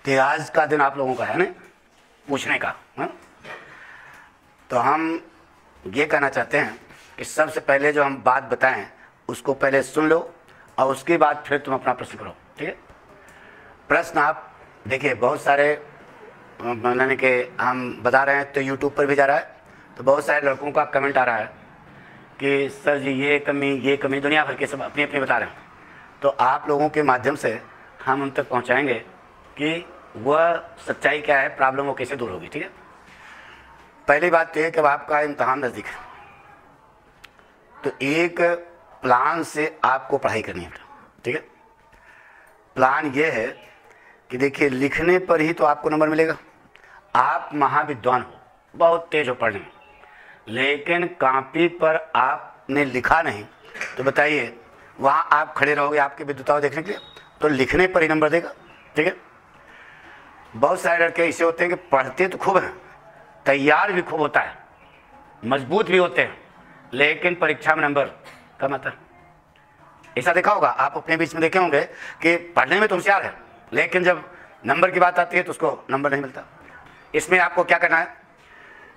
कि आज का दिन आप लोगों का है ना पूछने का है? तो हम ये कहना चाहते हैं कि सबसे पहले जो हम बात बताएं उसको पहले सुन लो और उसके बाद फिर तुम अपना प्रश्न करो, ठीक है। प्रश्न आप देखिए बहुत सारे माने कि हम बता रहे हैं तो यूट्यूब पर भी जा रहा है, तो बहुत सारे लड़कों का कमेंट आ रहा है कि सर जी ये कमी दुनिया भर के सब अपनी अपनी बता रहे हैं। तो आप लोगों के माध्यम से हम उन तक पहुंचाएंगे कि वह सच्चाई क्या है, प्रॉब्लम वो कैसे दूर होगी, ठीक है। पहली बात तो ये कि अब आपका इम्तहान नज़दीक है, तो एक प्लान से आपको पढ़ाई करनी है, ठीक है। प्लान ये है कि देखिए लिखने पर ही तो आपको नंबर मिलेगा। आप महाविद्वान हो, बहुत तेज हो पढ़ने में, लेकिन कॉपी पर आपने लिखा नहीं तो बताइए वहाँ आप खड़े रहोगे आपके विद्वताओं देखने के लिए, तो लिखने पर ही नंबर देगा, ठीक है। बहुत सारे लड़के ऐसे होते हैं कि पढ़ते तो खूब हैं, तैयार भी खूब होता है, मजबूत भी होते हैं, लेकिन परीक्षा में नंबर कम आता है। ऐसा देखा होगा, आप अपने बीच में देखे होंगे कि पढ़ने में तो होशियार है, लेकिन जब नंबर की बात आती है तो उसको नंबर नहीं मिलता। इसमें आपको क्या करना है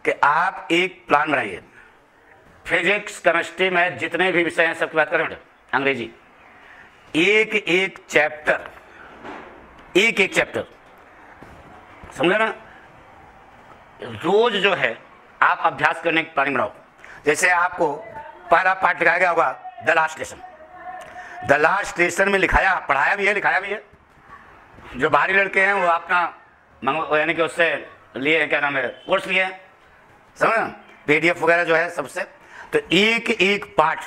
कि आप एक प्लान बनाइए। फिजिक्स, केमिस्ट्री, मैथ जितने भी विषय हैं सबकी बात करें बेटा, अंग्रेजी, एक एक चैप्टर समझे ना। रोज जो है आप अभ्यास करने की प्लानिंग बनाओ। जैसे आपको पहला पाठ लिखाया गया होगा द लास्ट स्टेशन में लिखाया, पढ़ाया भी है, लिखाया भी है। जो बाहरी लड़के हैं वो अपना यानी कि उससे लिए क्या नाम है कोर्स लिए हैं, समझ ना, PDF वगैरह जो है सबसे। तो एक एक पाठ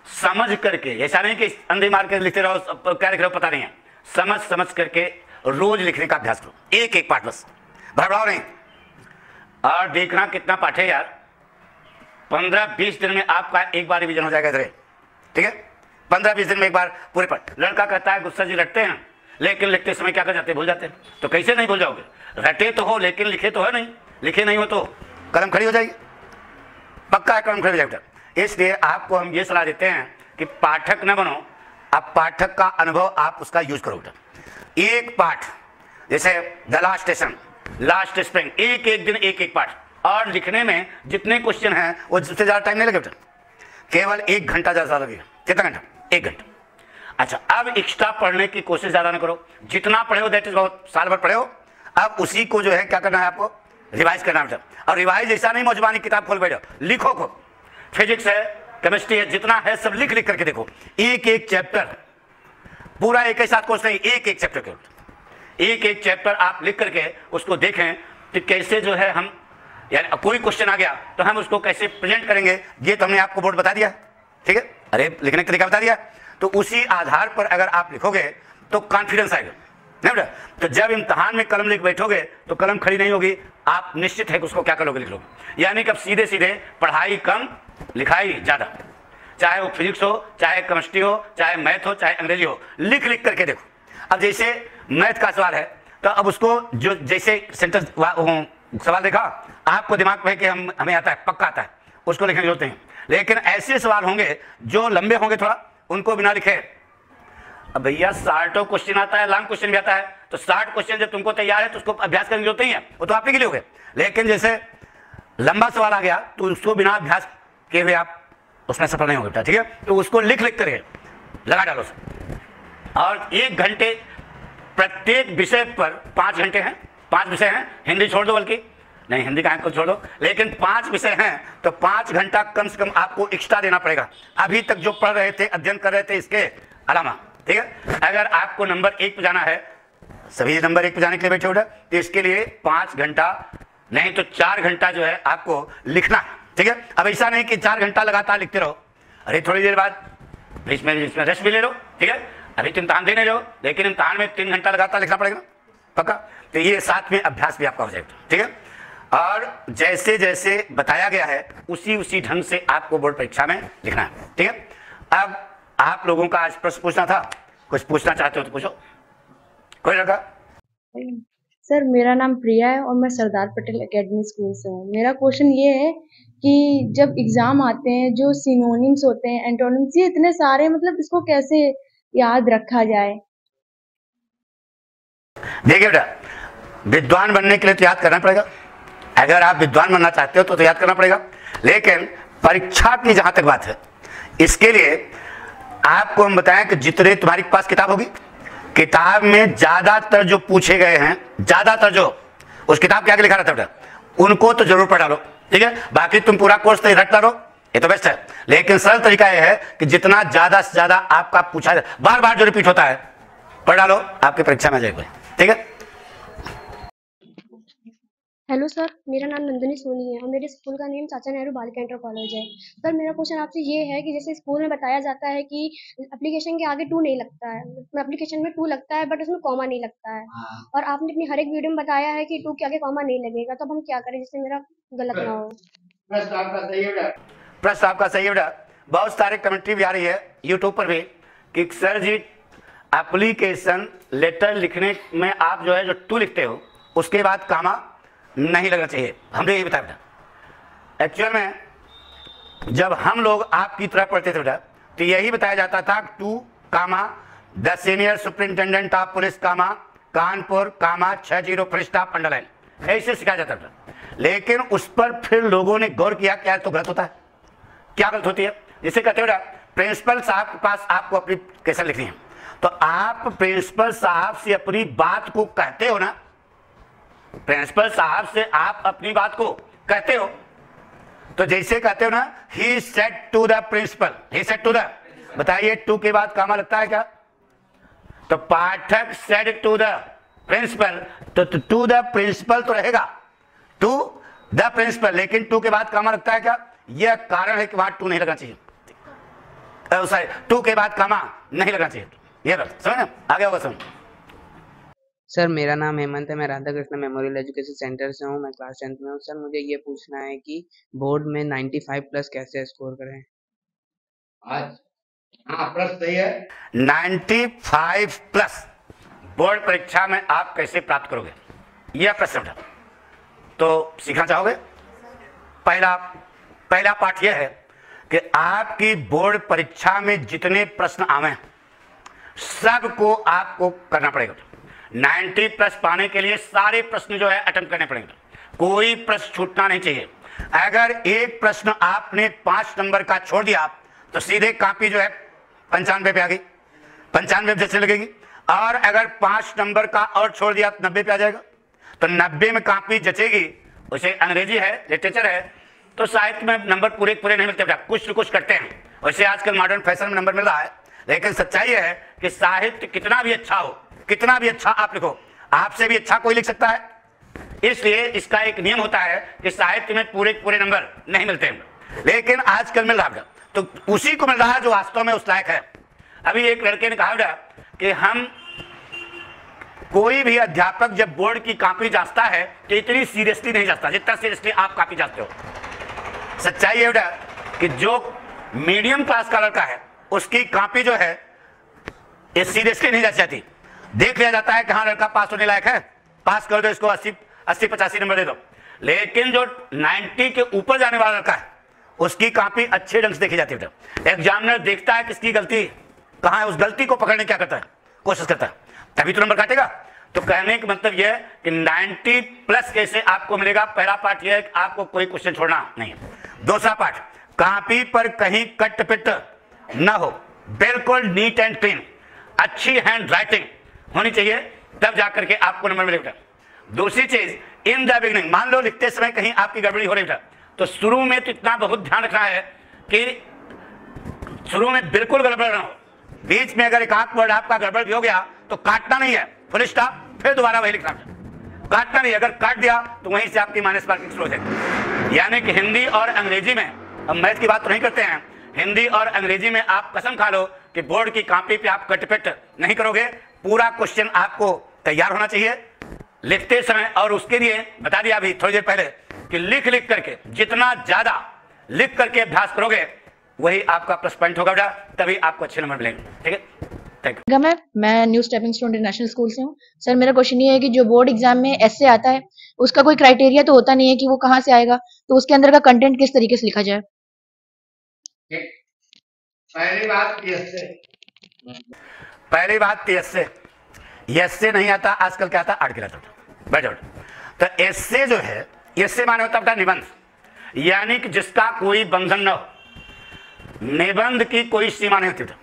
समझ करके, ऐसा नहीं कि अंधे मार के लिखते रहो, क्या लिख रहे हो पता नहीं है, समझ करके रोज लिखने का अभ्यास करो, एक एक पाठ बस, भड़बड़ाओ नहीं। और देखना कितना पाठ है यार, 15-20 दिन में आपका एक बार रिवीजन हो जाएगा इधर, ठीक है। 15-20 दिन में एक बार पूरे पाठ। लड़का कहता है गुस्सा जी रटते हैं, लेकिन लिखते समय क्या कर जाते हैं, भूल जाते हैं। तो कैसे नहीं भूल जाओगे, रटे तो हो लेकिन लिखे तो है नहीं, लिखे नहीं हो तो कलम खड़ी हो जाएगी, पक्का है कलम खड़ी हो जाएगी। इसलिए आपको हम ये सलाह देते हैं कि पाठक न बनो, आप पाठक का अनुभव आप उसका यूज करो बेटा। एक पाठ जैसे the last station, last spring, एक एक दिन एक एक पाठ। और लिखने में जितने क्वेश्चन हैं वो जिससे ज़्यादा टाइम नहीं लगेगा बेटा, केवल 1 घंटा ज़्यादा लगेगा। कितना घंटा? 1 घंटा। अच्छा, अब एक्स्ट्रा पढ़ने की कोशिश ज़्यादा ना करो, जितना पढ़े हो दैट इज बहुत, साल भर पढ़े हो, अब उसी को जो है क्या करना है आपको, रिवाइज करना है। और रिवाइज ऐसा नहीं मौजबानी किताब खोल बैठो, लिखो खूब। फिजिक्स है, केमिस्ट्री है, जितना है सब लिख लिख करके देखो, एक एक चैप्टर, पूरा एक ही साथ कोर्स नहीं, एक एक चैप्टर के एक एक चैप्टर आप लिख करके उसको देखें कि कैसे जो है हम, यानी कोई क्वेश्चन आ गया तो हम उसको कैसे प्रेजेंट करेंगे, ये तो हमने आपको बोर्ड बता दिया, ठीक है, अरे लिखने का तरीका बता दिया। तो उसी आधार पर अगर आप लिखोगे तो कॉन्फिडेंस आएगा, नहीं बेटा। तो जब इम्तहान में कलम लेके बैठोगे तो कलम खड़ी नहीं होगी, आप निश्चित है कि उसको क्या करोगे, लिख लोगे। यानी कि अब सीधे सीधे पढ़ाई कम, लिखाई ज़्यादा, चाहे वो फिजिक्स हो, चाहे केमिस्ट्री हो, चाहे मैथ हो, चाहे अंग्रेजी हो, लिख लिख करके देखो। अब जैसे मैथ का सवाल है तो अब उसको जो जैसे सेंटेंस सवाल देखा, आपको दिमाग में है कि हमें आता है, पक्का आता है, उसको लिखने की जरूरत नहीं। लेकिन ऐसे सवाल होंगे जो लंबे होंगे थोड़ा, उनको बिना लिखे, अब भैया 60 क्वेश्चन आता है, लॉन्ग क्वेश्चन भी आता है, तो 60 क्वेश्चन जब तुमको तैयार है तो उसको अभ्यास करने की जरूरत नहीं है, वो तो आप ही के लिए हो गए। लेकिन जैसे लंबा सवाल आ गया तो उसको बिना अभ्यास किए हुए आप उसमें सफल नहीं होगा, ठीक है। तो उसको लिख लिख कर लगा डालो और 1 घंटे प्रत्येक विषय पर, 5 घंटे हैं, 5 विषय हैं, हिंदी छोड़ दो, बल्कि नहीं हिंदी का को छोड़ दो, लेकिन 5 विषय हैं तो 5 घंटा कम से कम आपको एक्स्ट्रा देना पड़ेगा, अभी तक जो पढ़ रहे थे, अध्ययन कर रहे थे, इसके अलावा, ठीक है। अगर आपको नंबर 1 पे जाना है, सभी नंबर 1 पे जाने के लिए बैठे उठा, तो इसके लिए 5 घंटा नहीं तो 4 घंटा जो है आपको लिखना, ठीक है। अब ऐसा नहीं कि 4 घंटा लगातार लिखते रहो, अरे थोड़ी देर बाद बीच में रेस्ट भी ले लो, ठीक है। अभी तो इम्तहान देने रहो, लेकिन इम्तहान में 3 घंटा लगातार लिखना पड़ेगा, पक्का। तो ये साथ में अभ्यास भी आपका हो जाएगा, ठीक है। और जैसे जैसे बताया गया है उसी ढंग से आपको बोर्ड परीक्षा में लिखना है, ठीक है। अब आप लोगों का आज प्रश्न पूछना था, कुछ पूछना चाहते हो तो पूछो, कोई लड़का? सर मेरा नाम प्रिया है और मैं सरदार पटेल एकेडमी स्कूल से हूँ। मेरा क्वेश्चन ये है कि जब एग्जाम आते हैं जो सिनोनिम्स होते हैं, एंटोनिम्स, ये इतने सारे, मतलब इसको कैसे याद रखा जाए? देखिए बेटा, विद्वान बनने के लिए तो याद करना पड़ेगा। अगर आप विद्वान बनना चाहते हो तो याद करना पड़ेगा, लेकिन परीक्षा की जहां तक बात है, इसके लिए आपको हम बताएं कि जितने तुम्हारे पास किताब होगी, किताब में ज्यादातर जो पूछे गए हैं, ज्यादातर जो उस किताब के आगे लिखा रहता है बेटा, उनको तो जरूर पढ़ा लो, ठीक है। बाकी तुम पूरा कोर्स तो रटता रहो, ये तो बेस्ट है। लेकिन सरल तरीका यह है कि जितना ज्यादा से ज्यादा आपका पूछा है, बार बार जो रिपीट होता है पढ़ डालो, आपकी परीक्षा में आ जाएगा, ठीक है। हेलो सर, मेरा नाम नंदिनी सोनी है और मेरे स्कूल का नेम चाचा नेहरू बालिका इंटर कॉलेज है। सर मेरा क्वेश्चन आपसे ये है कि जैसे स्कूल में बताया जाता है कि एप्लीकेशन के आगे टू नहीं लगता है, एप्लीकेशन में टू लगता है बट उसमें कॉमा नहीं लगता है। और आपने अपनी हर एक वीडियो में बताया है कि टू के आगे कॉमा नहीं लगेगा, तो अब हम क्या करें जिससे मेरा गलत ना हो। प्रश्न आपका सही है बेटा, प्रश्न आपका सही है बेटा। बहुत सारे कमेंट्री भी आ रही है यूट्यूब पर भी कि सर जी एप्लीकेशन लेटर लिखने में आप जो है जो टू लिखते हो उसके बाद कामा नहीं लगना चाहिए। हमने यही बताया बेटा। एक्चुअल में जब हम लोग आपकी तरह पढ़ते थे बेटा तो यही बताया जाता था to comma the senior superintendent of police comma Kanpur comma 60 फरिश्ता पंडलाइन, ऐसे सिखाया जाता था। लेकिन उस पर फिर लोगों ने गौर किया क्या तो गलत होता है। क्या गलत होती है? जिसे कहते हो प्रिंसिपल साहब के पास आपको अपनी कैसे लिखनी है, तो आप प्रिंसिपल साहब से अपनी बात को कहते हो ना, प्रिंसिपल साहब से आप अपनी बात को कहते हो, तो जैसे कहते हो ना he said to the principal, he said to the, बताइए टू के बाद कामा लगता है क्या? तो Pathak said to the principal, तो टू द प्रिंसिपल तो रहेगा, टू द प्रिंसिपल, लेकिन टू के बाद कामा लगता है क्या? यह कारण है कि वहां टू नहीं लगना चाहिए, सॉरी टू के बाद कामा नहीं लगना चाहिए। ये बात समझ ना, आगे होगा समझ। सर मेरा नाम हेमंत है, मैं Radha Krishna memorial education centre से हूँ, मैं क्लास 10th में हूँ। सर मुझे ये पूछना है कि बोर्ड में 95 प्लस कैसे स्कोर करें? आज हाँ प्रश्न सही है। 95 प्लस बोर्ड परीक्षा में आप कैसे प्राप्त करोगे, यह प्रश्न था। तो सीखना चाहोगे? पहला पाठ यह है कि आपकी बोर्ड परीक्षा में जितने प्रश्न आवे सबको आपको करना पड़ेगा। 90 प्लस पाने के लिए सारे प्रश्न जो है अटेम्प्ट करने पड़ेंगे, कोई प्रश्न छूटना नहीं चाहिए। अगर एक प्रश्न आपने 5 नंबर का छोड़ दिया तो सीधे कॉपी जो है 95 पे आ गई, 95 पे जैसे लगेगी। और अगर 5 नंबर का और छोड़ दिया तो 90 पे आ जाएगा, तो 90 में कॉपी जचेगी। उसे अंग्रेजी है, लिटरेचर है, तो साहित्य में नंबर पूरे नहीं मिलते, कुछ न कुछ करते हैं। वैसे आजकल मॉडर्न फैशन में नंबर मिल रहा है, लेकिन सच्चाई है कि साहित्य कितना भी अच्छा हो, कितना भी अच्छा आप लिखो, आपसे भी अच्छा कोई लिख सकता है। इसलिए इसका एक नियम होता है कि साहित्य में पूरे नंबर नहीं मिलते हैं, लेकिन आजकल मिल रहा है, तो उसी को मिल रहा है जो वास्तव में उस लायक है। अभी एक लड़के ने कहा कि हम कोई भी अध्यापक जब बोर्ड की कॉपी जांचता है तो इतनी सीरियसली नहीं जांचता जितना सीरियसली आप कॉपी जांचते हो। सच्चाई है बेटा कि जो मीडियम क्लास का लड़का है उसकी कॉपी जो है ये सीरियसली नहीं जांची जाती, देख लिया जाता है कि हाँ लड़का पास होने लायक है, पास कर दो इसको, 80-85 नंबर दे दो। लेकिन जो 90 के ऊपर जाने वाला लड़का है उसकी कॉपी अच्छे ढंग से देखी जाती है। एग्जामिनर देखता है किसकी गलती कहाँ है, उस गलती को पकड़ने क्या करता है, कोशिश करता है, तभी तो नंबर काटेगा। तो कहने का मतलब यह है कि 90 प्लस कैसे आपको मिलेगा। पहला पार्ट यह है कि आपको कोई क्वेश्चन छोड़ना नहीं है। दूसरा पार्ट, कॉपी पर कहीं कट पिट ना हो, बिल्कुल नीट एंड क्लीन, अच्छी हैंड राइटिंग होनी चाहिए, तब जाकर के आपको नंबर मिलेगा। दूसरी चीज, इन द बिगनिंग, मान लो लिखते समय कहीं आपकी गड़बड़ी हो रही है तो शुरू में तो इतना बहुत ध्यान रखना है कि शुरू में बिल्कुल गड़बड़ ना हो, बीच में अगर एक आध वर्ड आपका गड़बड़ भी हो गया तो काटना नहीं है, फुल स्टॉप, फिर दोबारा वही लिखना है, काटना नहीं। अगर काट दिया तो वहीं से आपकी माइनस मार्किंग शुरू हो जाएगी। यानी कि हिंदी और अंग्रेजी में, हम मैथ की बात तो नहीं करते हैं, हिंदी और अंग्रेजी में आप कसम खा लो कि बोर्ड की कॉपी पे आप कटपिट नहीं करोगे, पूरा क्वेश्चन आपको तैयार होना चाहिए लिखते समय। और उसके लिए बता दिया अभी थोड़ी देर पहले कि लिख करके जितना ज्यादा लिख करके अभ्यास करोगे वही आपका प्लस पॉइंट होगा बेटा, तभी आपको अच्छे नंबर मिलेंगे। ठीक है, थैंक यू। मैं new stepping stone international school से हूँ। सर मेरा क्वेश्चन ये है कि जो बोर्ड एग्जाम में ऐसे आता है उसका कोई क्राइटेरिया तो होता नहीं है कि वो कहाँ से आएगा, तो उसके अंदर का कंटेंट किस तरीके से लिखा जाए? पहली बात यह से एस्से नहीं आता, आजकल क्या आता, आर्टिकल आता बेटा। बैठो। तो एस्से जो है, एस्से माने होता बेटा निबंध, यानी कि जिसका कोई बंधन न हो, निबंध की कोई सीमा नहीं होती बेटा,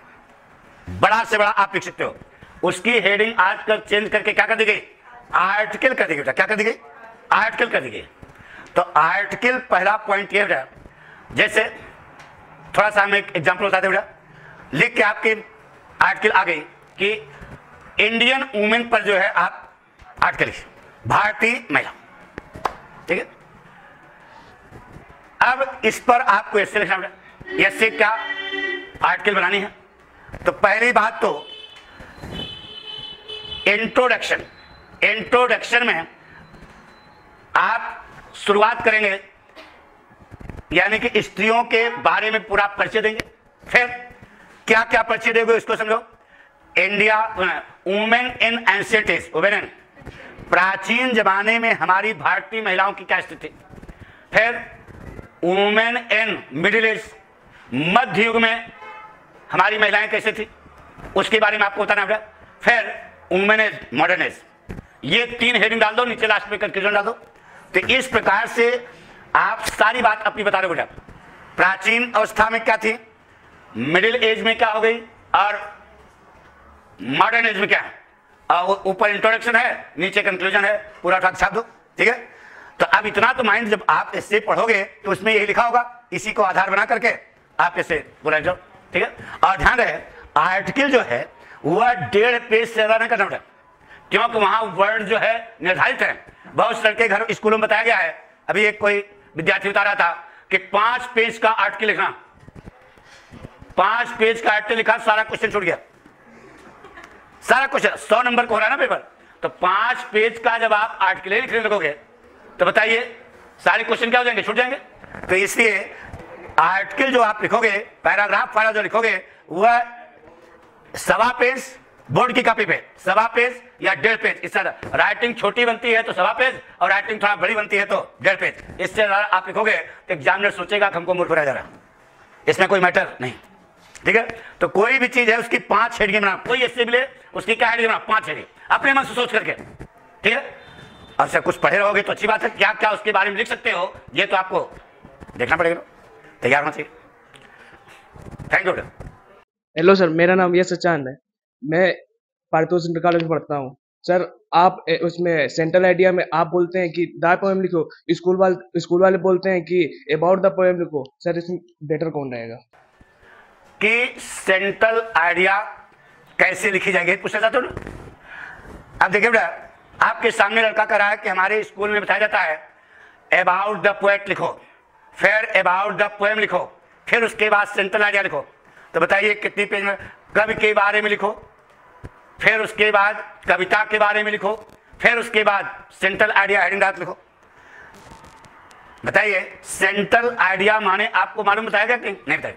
बड़ा से बड़ा आप लिख सकते हो। उसकी हेडिंग आजकल चेंज करके क्या कर दी गई, आर्टिकल कर दी गई बेटा। क्या कर दी गई, आर्टिकल कर दी गई। तो आर्टिकल पहला पॉइंट ये बेटा, जैसे थोड़ा सा हम एक एग्जांपल बताते बेटा, लिख के आपके आर्टिकल आ गई कि इंडियन वुमेन पर जो है आप आर्टिकल लिखिए, भारतीय महिला, ठीक है। अब इस पर आपको ऐसे लिखना बेटा, ऐसे क्या आर्टिकल बनानी है। तो पहली बात तो इंट्रोडक्शन, इंट्रोडक्शन में आप शुरुआत करेंगे, यानी कि स्त्रियों के बारे में पूरा परिचय देंगे। फिर क्या क्या परिचय देंगे इसको समझो। India, women in ancient age, women प्राचीन जमाने में हमारी भारतीय महिलाओं की क्या स्थिति। फिर वुमेन इन मिडिल एज, मध्य युग में हमारी महिलाएं कैसे थी, उसके बारे में आपको बताना पड़ा। फिर वुमेन एज, मॉडर्न एज, ये 3 हेडिंग डाल दो, नीचे लास्ट में कंक्लूजन डाल दो। तो इस प्रकार से आप सारी बात अपनी बता रहे हो बेटा। प्राचीन अवस्था में क्या थी, मिडिल एज में क्या हो गई, और मॉडर्न एज में क्या है। और ऊपर इंट्रोडक्शन है, नीचे कंक्लूजन है, पूरा उठा छाप दो, ठीक है। तो अब इतना तो माइंड जब आप इससे पढ़ोगे तो उसमें यही लिखा होगा, इसी को आधार बना करके आप इसे पूरा जाओ, ठीक है। और ध्यान रहे, आर्टिकल जो है वह 1.5 पेज से ज्यादा नहीं करना पड़ता, क्योंकि वहां वर्ड जो है निर्धारित है। बहुत से लड़के घर स्कूलों में बताया गया है, अभी एक कोई विद्यार्थी बता रहा था कि 5 पेज का आर्टिकल लिखना, 5 पेज का आर्टिकल लिखा, सारा क्वेश्चन छूट गया, सारा क्वेश्चन 100 नंबर को हो रहा है ना पेपर। तो 5 पेज का जब आप आर्टिकल लिखने लगोगे तो बताइए सारे क्वेश्चन क्या हो जाएंगे, छूट जाएंगे। तो इसलिए आर्टिकल जो आप लिखोगे, पैराग्राफ वाला जो लिखोगे, वह 1.25 पेज बोर्ड की कॉपी पे, 1.25 पेज या 1.5 पेज, इससे राइटिंग छोटी बनती है तो 1.25 पेज, और राइटिंग थोड़ा बड़ी बनती है तो 1.5 पेज। इससे ज्यादा आप लिखोगे तो एग्जामिनर सोचेगा कि हमको मूर्ख बनाया जा रहा है, इसमें कोई मैटर नहीं, ठीक है। तो कोई भी चीज है उसकी 5 हेडिंग बना, कोई ऐसे मिले उसकी क्या हेडिंग बना, 5 हेडिंग अपने मन से सोच करके, ठीक है। अब से कुछ पढ़े रहोगे तो अच्छी बात है, क्या क्या उसके बारे में लिख सकते हो ये तो आपको देखना पड़ेगा, तैयार होना चाहिए। Thank you. हेलो सर, मेरा नाम यश सचान है, मैं पारितोष इंटर कॉलेज में पढ़ता हूँ। सर आप उसमें सेंट्रल आइडिया में आप बोलते हैं कि द पोएम लिखो, स्कूल वाले बोलते हैं कि अबाउट द पोएम लिखो। सर इसमें बेटर कौन रहेगा? कि सेंट्रल आइडिया कैसे लिखी जाएगी पूछना चाहते हो ना। अब देखिए बेटा, आपके सामने लड़का कह रहा है कि हमारे स्कूल में बताया जाता है अबाउट द पोएट लिखो, फिर अबाउट द पोएम लिखो, फिर उसके बाद सेंट्रल आइडिया लिखो। तो बताइए कितनी पेज में, कवि के बारे में लिखो, फिर उसके बाद कविता के बारे में लिखो, फिर उसके बाद सेंट्रल आइडिया हेडिंग डाल लिखो। बताइए सेंट्रल आइडिया माने आपको मालूम बताया गया कि नहीं बताया?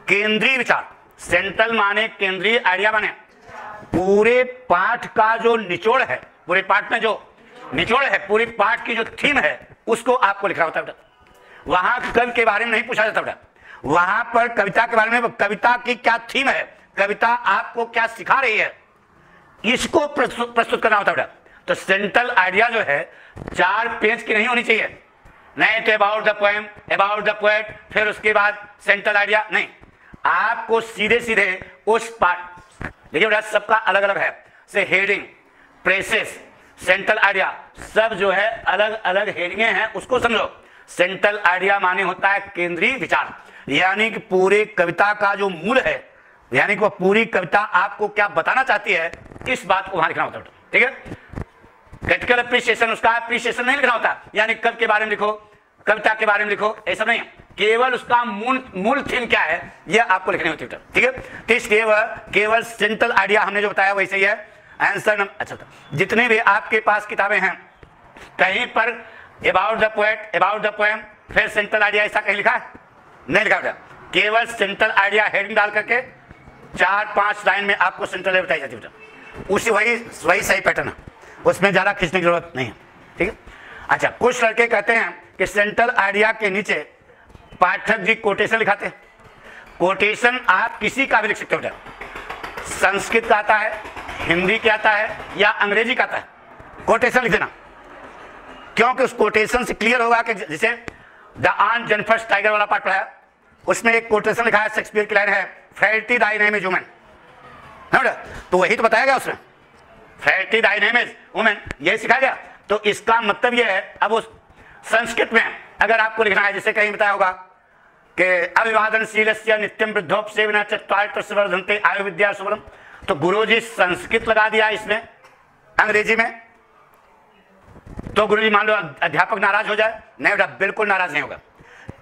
केंद्रीय विचार। सेंट्रल माने केंद्रीय, आइडिया माने पूरे पाठ का जो निचोड़ है, पूरे पाठ में जो निचोड़ है, पूरी पाठ की जो थीम है उसको आपको लिखना होता है। वहां कवि के बारे में नहीं पूछा जाता बेटा, वहां पर कविता के बारे में, कविता की क्या थीम है, कविता आपको क्या सिखा रही है, इसको प्रस्तुत करना होता है बेटा। तो सेंट्रल आइडिया जो है 4 पेज की नहीं होनी चाहिए, नहीं तो about the poem, about the poet, फिर उसके बाद सेंट्रल आइडिया, नहीं, आपको सीधे सीधे उस पार्ट, देखिए बेटा सबका अलग अलग है, से हेडिंग, प्रेसेस, सेंट्रल आइडिया, सब जो है अलग अलग हेडिंगे हैं, उसको समझो। सेंट्रल आइडिया माने होता है केंद्रीय विचार, यानी कि पूरे कविता का जो मूल है, यानी कि वो पूरी कविता आपको क्या बताना चाहती है, इस बात को वहां लिखना होता है, ठीक है। क्रिटिकल अप्रिसिएशन, उसका अप्रिसिएशन नहीं लिखना होता, यानी कवि के बारे में लिखो, कविता के बारे में लिखो, ऐसा नहीं, केवल उसका मूल थीम क्या है यह आपको लिखनी होती है, ठीक है। तो इसलिए वह केवल सेंट्रल आइडिया हमने जो बताया वैसे ही है। आंसर अच्छा था, जितने भी आपके पास किताबें हैं कहीं पर about the poet, about the poem, फिर सेंट्रल आइडिया ऐसा कहीं लिखा है? नहीं लिखा बेटा, केवल सेंट्रल आइडिया हेडिंग डाल करके 4-5 लाइन में आपको सेंट्रल आइडिया बताई जाती है बेटा, उसी वही सही पैटर्न है, उसमें ज़्यादा खींचने की जरूरत नहीं है, ठीक है। अच्छा, कुछ लड़के कहते हैं कि सेंट्रल आइडिया के नीचे पाठक जी कोटेशन लिखाते हैं। कोटेशन आप किसी का भी लिख सकते हो बेटा, संस्कृत का आता है, हिंदी क्या आता है या अंग्रेजी का आता है, कोटेशन लिख देना, क्योंकि उस कोटेशन से क्लियर होगा कि जैसे द आन जेनिफर टाइगर वाला पार्ट पढ़ाया, उसमें एक कोटेशन लिखा है, शेक्सपियर की लाइन है, फेल्टी दाई नेम इज वुमेन, तो वही तो बताया गया उसमें, फेल्टी दाई नेम इज वुमेन, यही सिखाया गया। तो इसका मतलब यह है, अब उस संस्कृत में अगर आपको लिखना है, जैसे कहीं बताया होगा कि अभिवादनशीलस्य नित्यम वृद्धोपसेवना चत्वारित्र वर्धन्ते आयु विद्या सुवरम, तो गुरुजी संस्कृत लगा दिया इसमें अंग्रेजी में, तो गुरुजी मान लो अध्यापक नाराज हो जाए? नहीं बेटा, बिल्कुल नाराज नहीं होगा,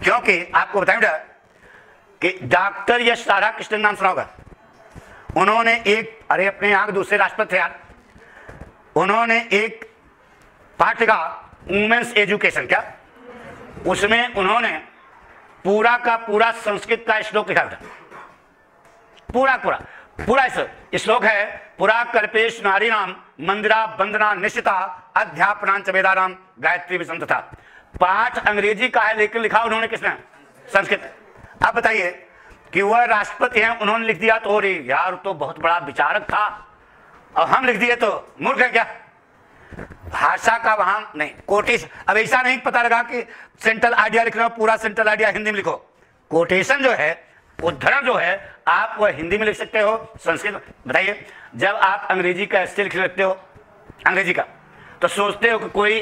क्योंकि आपको बताएं बेटा कि डॉक्टर यश राधा कृष्णन नाम सुना होगा, उन्होंने एक, अरे अपने यहाँ दूसरे राष्ट्रपति थे यार, उन्होंने एक पाठ लिखा वुमेन्स एजुकेशन, क्या उसमें उन्होंने पूरा का पूरा संस्कृत का श्लोक लिखा था, पूरा श्लोक है, पुरा कल्पेश नारी नाम मंदिरा वंदना निश्चिता अध्यापनांच वेदानाम गायत्री विसंत था। पाठ अंग्रेजी का है लेकिन लिखा उन्होंने किसने? संस्कृत। अब बताइए कि वह राष्ट्रपति हैं, उन्होंने लिख दिया तो यार तो बहुत बड़ा विचारक था, और हम लिख दिए तो मूर्ख है क्या? भाषा का वहां नहीं, कोटेशन। अब ऐसा नहीं पता लगा कि सेंट्रल आइडिया लिख रहे हो, पूरा सेंट्रल आइडिया हिंदी में लिखो, कोटेशन जो है, उद्धरण जो है, आप वह हिंदी में लिख सकते हो, संस्कृत में। बताइए, जब आप अंग्रेजी का एस्से लिख सकते हो, अंग्रेजी का, तो सोचते हो कि कोई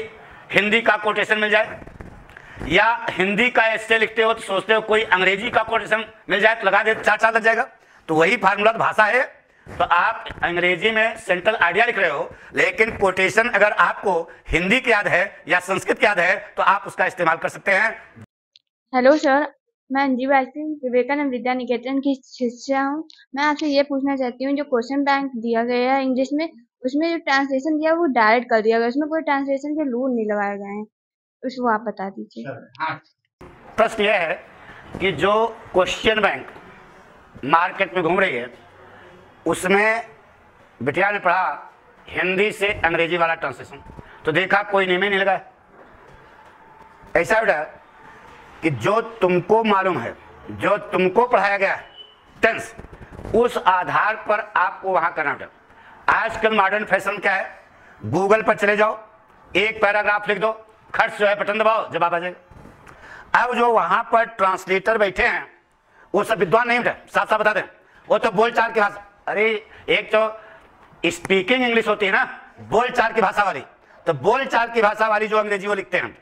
हिंदी का कोटेशन मिल जाए, या हिंदी का एस्से लिखते हो तो सोचते हो कोई अंग्रेजी का कोटेशन मिल जाए तो लगा दे 4 साल लग जाएगा। तो वही फार्मूला भाषा है, तो आप अंग्रेजी में सेंट्रल आइडिया लिख रहे हो, लेकिन कोटेशन अगर आपको हिंदी की याद है या संस्कृत की याद है तो आप उसका इस्तेमाल कर सकते हैं। हेलो सर, मैं अंजी वासी विवेकानंद विद्या निकेतन की शिष्या हूँ। मैं आपसे ये पूछना चाहती हूँ, जो क्वेश्चन बैंक दिया गया है इंग्लिश में, उसमें जो ट्रांसलेशन दिया वो डायरेक्ट कर दिया गया, उसमें कोई ट्रांसलेशन के रूल नहीं लगाए गए हैं, उसको आप बता दीजिए। प्रश्न यह है कि जो क्वेश्चन बैंक मार्केट में घूम रही है, उसमें बिटिया ने पढ़ा हिंदी से अंग्रेजी वाला ट्रांसलेशन, तो देखा कोई नियम ही नहीं लगा। ऐसा बेटा कि जो तुमको मालूम है, जो तुमको पढ़ाया गया है टेंस, उस आधार पर आपको वहां करना बेटा। आजकल मॉडर्न फैशन क्या है, गूगल पर चले जाओ, एक पैराग्राफ लिख दो, खर्च जो है बटन दबाओ, जवाब आ जाएगा। अब जो वहां पर ट्रांसलेटर बैठे हैं वो सब विद्वान नहीं बेटा, साफ साफ बता दें, वो तो बोलचाल की भाषा, अरे एक तो स्पीकिंग इंग्लिश होती है ना, बोलचाल की भाषा वाली, तो बोलचाल की भाषा वाली जो अंग्रेजी वो लिखते हैं।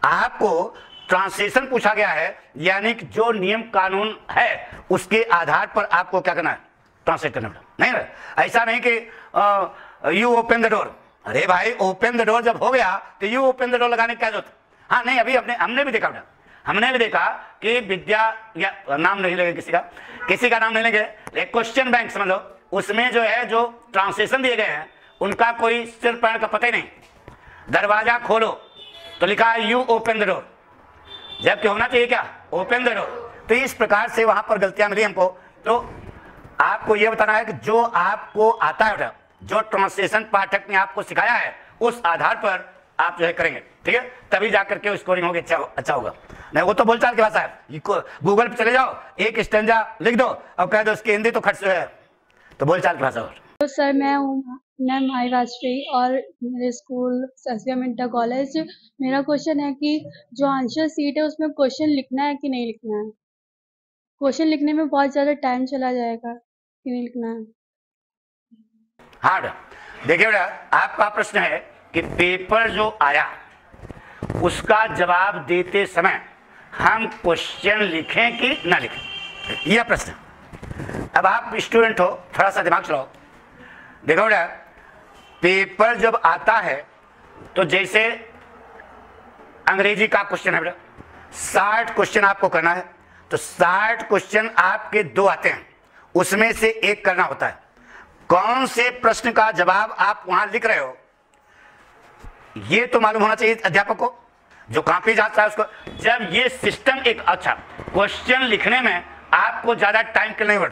आपको ट्रांसलेशन पूछा गया है, यानी कि जो नियम कानून है उसके आधार पर आपको क्या करना है, ट्रांसलेट करना नहीं है। ऐसा नहीं कि यू ओपन द डोर, अरे भाई ओपन द डोर जब हो गया तो यू ओपन द डोर लगाने की क्या जरूरत? हाँ नहीं, अभी हमने भी देखा बेटा, हमने भी देखा कि विद्या, या नाम नहीं लेंगे किसी का नाम नहीं लेंगे, क्वेश्चन बैंक समझ लो, उसमें जो है जो ट्रांसलेशन दिए गए हैं उनका कोई सिर पैर का पता ही नहीं। दरवाजा खोलो तो लिखा है यू ओपन द डोर, जबकि होना चाहिए क्या, ओपन द डोर। तो इस प्रकार से वहां पर गलतियां मिली हमको। तो आपको यह बताना है कि जो आपको आता है बेटा, जो ट्रांसलेशन पाठक ने आपको सिखाया है, उस आधार पर आप जो है करेंगे, ठीक है, तभी जाकर के स्कोरिंग होगी, अच्छा होगा। नहीं वो तो बोलचाल की भाषा है, गूगल पे चले जाओ, एक स्टेंजा लिख दो और कह दो उसकी हिंदी, तो खर्च जो है, तो बोलचाल की भाषा। तो सर मैं माही वाजपेयी और मेरे स्कूल एसवीएम इंटर कॉलेज। मेरा क्वेश्चन है कि जो आंसर सीट है उसमें क्वेश्चन लिखना है कि नहीं लिखना है? क्वेश्चन लिखने में बहुत ज़्यादा टाइम चला जाएगा कि नहीं लिखना है? हाँ देखिए बेटा, आपका प्रश्न है कि पेपर जो आया उसका जवाब देते समय हम क्वेश्चन लिखें कि ना लिखें, यह प्रश्न। अब आप स्टूडेंट हो, थोड़ा सा दिमाग चलाओ। देखो बेटा, पेपर जब आता है तो जैसे अंग्रेजी का क्वेश्चन है बेटा, 60 क्वेश्चन आपको करना है, तो 60 क्वेश्चन आपके 2 आते हैं, उसमें से एक करना होता है। कौन से प्रश्न का जवाब आप वहां लिख रहे हो ये तो मालूम होना चाहिए अध्यापक को, जो कॉपी जाता है उसको। जब ये सिस्टम एक अच्छा क्वेश्चन लिखने में आपको ज्यादा टाइम क्यों नहीं हुआ,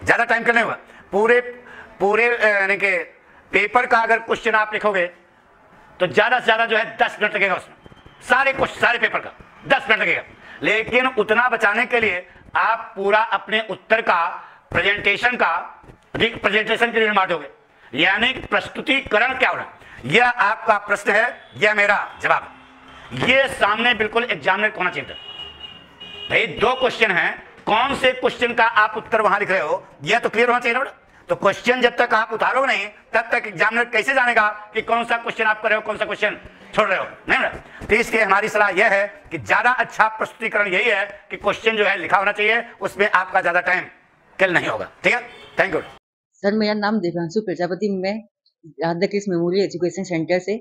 ज्यादा टाइम क्यों नहीं हुआ, पूरे यानी कि पेपर का अगर क्वेश्चन आप लिखोगे तो ज्यादा से ज्यादा जो है 10 मिनट लगेगा उसमें, सारे पेपर का 10 मिनट लगेगा। लेकिन उतना बचाने के लिए आप पूरा अपने उत्तर का प्रेजेंटेशन के लिए बांटोगे। यानी प्रस्तुतिकरण क्या होना, यह आपका प्रश्न है, यह मेरा जवाब। यह सामने बिल्कुल एग्जामिनर को होना चाहिए था। भाई 2 क्वेश्चन हैं, कौन से क्वेश्चन का आप उत्तर वहां लिख रहे हो, यह तो क्लियर होना चाहिए ना। तो क्वेश्चन जब तक आप उतारोगे नहीं तब तक एग्जामिनर कैसे जानेगा कि कौन सा क्वेश्चन आप कर रहे हो, कौन सा क्वेश्चन छोड़ रहे हो, नहीं ना। तो इसलिए हमारी सलाह यह है कि ज्यादा अच्छा प्रस्तुतिकरण यही है कि क्वेश्चन जो है लिखा होना चाहिए, उसमें आपका ज्यादा टाइम किल नहीं होगा। ठीक है, थैंक यू। सर मेरा नाम देवांशु प्रजापति, मैं Radha Krishna memorial education centre से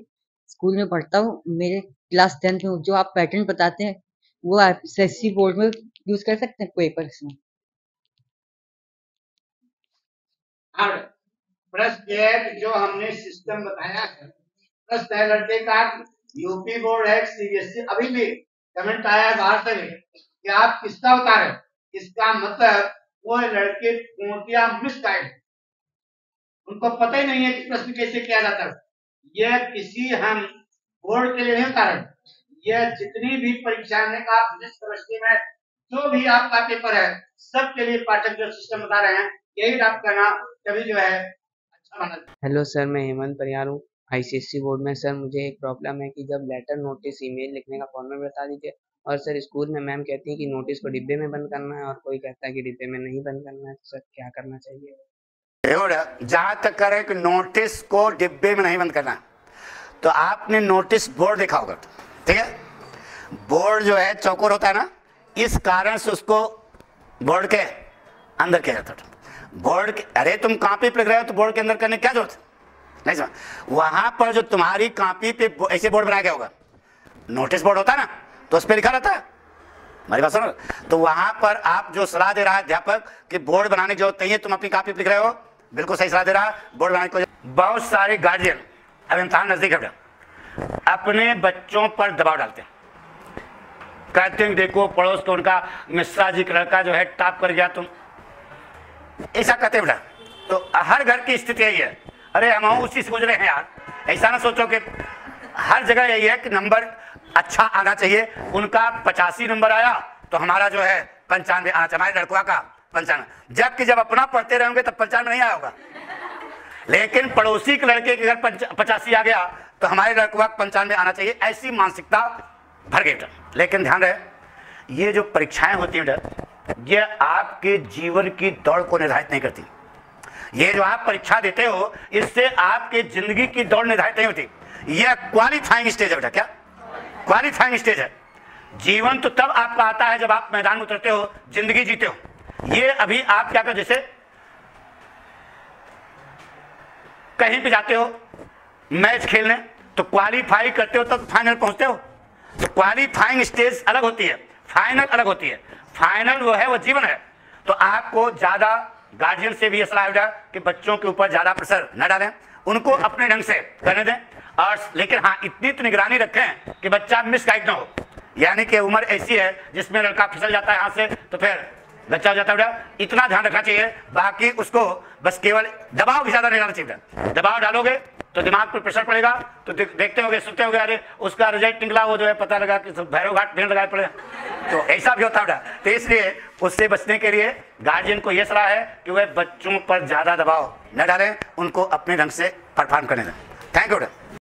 स्कूल में पढ़ता हूँ। मेरे क्लास 10th में जो आप पैटर्न बताते हैं वो आप एसएससी बोर्ड में यूज कर सकते हैं पेपर्स में। प्रश्न ये है कि जो हमने सिस्टम बताया है, प्रश्न है लड़के का यूपी बोर्ड है सीबीएसई, अभी भी कमेंट आया है बाहर से कि आप किसका उतारे, इसका मतलब वो लड़के पूर्णतया मिसगाइड, उनको पता ही नहीं है कि प्रश्न कैसे किया जाता है। यह किसी हम बोर्ड के लिए नहीं उतारे, यह जितनी भी परीक्षा में का यूनिवर्सिटी में जो भी आपका पेपर है सबके लिए पाठक जो सिस्टम बता रहे हैं यही आप करना, तभी जो है अच्छा बना। हेलो सर, मैं हेमंत परियार हूँ आईसीएससी बोर्ड में। सर मुझे एक प्रॉब्लम है कि जब लेटर, नोटिस, ईमेल लिखने का फॉर्मेट बता दीजिए। और सर स्कूल में मैम कहती है कि नोटिस को डिब्बे में बंद करना है और कोई कहता है कि डिब्बे में नहीं बंद करना है। तो सर क्या करना चाहिए? जहां तक करें कि नोटिस को डिब्बे में नहीं बंद करना, तो आपने नोटिस बोर्ड देखा होगा, ठीक है। बोर्ड जो है चौकोर होता है ना, इस कारण से उसको बोर्ड के अंदर किया जाता है। बोर्ड के, अरे तुम कॉपी पे लिख रहे हो तो बोर्ड के अंदर करने क्या जरूरत नहीं समझ। वहां पर जो तुम्हारी कॉपी पे ऐसे बोर्ड बनाया गया होगा, नोटिस बोर्ड होता है ना, तो उस पर लिखा रहता है, हमारी बात सुनो। तो वहां पर आप जो सलाह दे रहा है अध्यापक कि बोर्ड बनाने की जरूरत नहीं है, तुम अपनी कॉपी पे लिख रहे हो, बिल्कुल सही सलाह दे रहा है। बोर्ड बनाने को बहुत सारे गार्जियन, अब इम्तिहान नजदीक है, अपने बच्चों पर दबाव डालते हैं, कहते हैं देखो पड़ोस को उनका मिश्रा जी का लड़का जो है टॉप कर गया, तुम ऐसा कहते बेटा। तो हर घर की स्थिति यही है, अरे हम उसी से गुजरे हैं यार। ऐसा ना सोचो कि हर जगह यही है कि नंबर अच्छा आना चाहिए। उनका 85 नंबर आया तो हमारा जो है 95 आना चाहिए, हमारे लड़कों का 95, जबकि जब अपना पढ़ते रहेंगे तब 95 नहीं आया होगा। लेकिन पड़ोसी के लड़के के घर 85 आ गया तो हमारे लड़कों का 95 आना चाहिए, ऐसी मानसिकता भर गई। लेकिन ध्यान रहे, ये जो परीक्षाएं होती हैं ये आपके जीवन की दौड़ को निर्धारित नहीं करती। ये जो आप परीक्षा देते हो इससे आपके जिंदगी की दौड़ निर्धारित नहीं होती। यह क्वालिफाइंग स्टेज है बेटा। क्या क्वालिफाइंग स्टेज है? जीवन तो तब आपका आता है जब आप मैदान में उतरते हो, जिंदगी जीते हो। ये अभी आप क्या करो, जैसे कहीं पे जाते हो मैच खेलने, तो क्वालिफाई करते हो तब फाइनल पहुंचते हो। तो क्वालिफाइंग स्टेज अलग होती है, फाइनल अलग होती है। फाइनल वो है, वो जीवन है। तो आपको ज्यादा गार्जियन से भी सलाह है कि बच्चों के ऊपर ज्यादा प्रेशर न डालें, उनको अपने ढंग से करने दें। और लेकिन हाँ, इतनी तो निगरानी रखें कि बच्चा मिसगाइड ना हो। यानी कि उम्र ऐसी है जिसमें लड़का फिसल जाता है हाथ से तो फिर बच्चा हो जाता है बेटा, इतना ध्यान रखना चाहिए। बाकी उसको बस केवल दबाव भी ज्यादा नहीं डालना चाहिए। दबाव डालोगे तो दिमाग पर प्रेशर पड़ेगा, तो देखते होगे, सुनते होगे, अरे उसका रिजल्ट निकला, वो जो है पता लगा कि भैरव घाट भीड़ लगाए पड़े। तो ऐसा भी होता है। तो इसलिए उससे बचने के लिए गार्जियन को यह सलाह है कि वह बच्चों पर ज्यादा दबाव न डालें, उनको अपने ढंग से परफॉर्म करने दें। Thank you.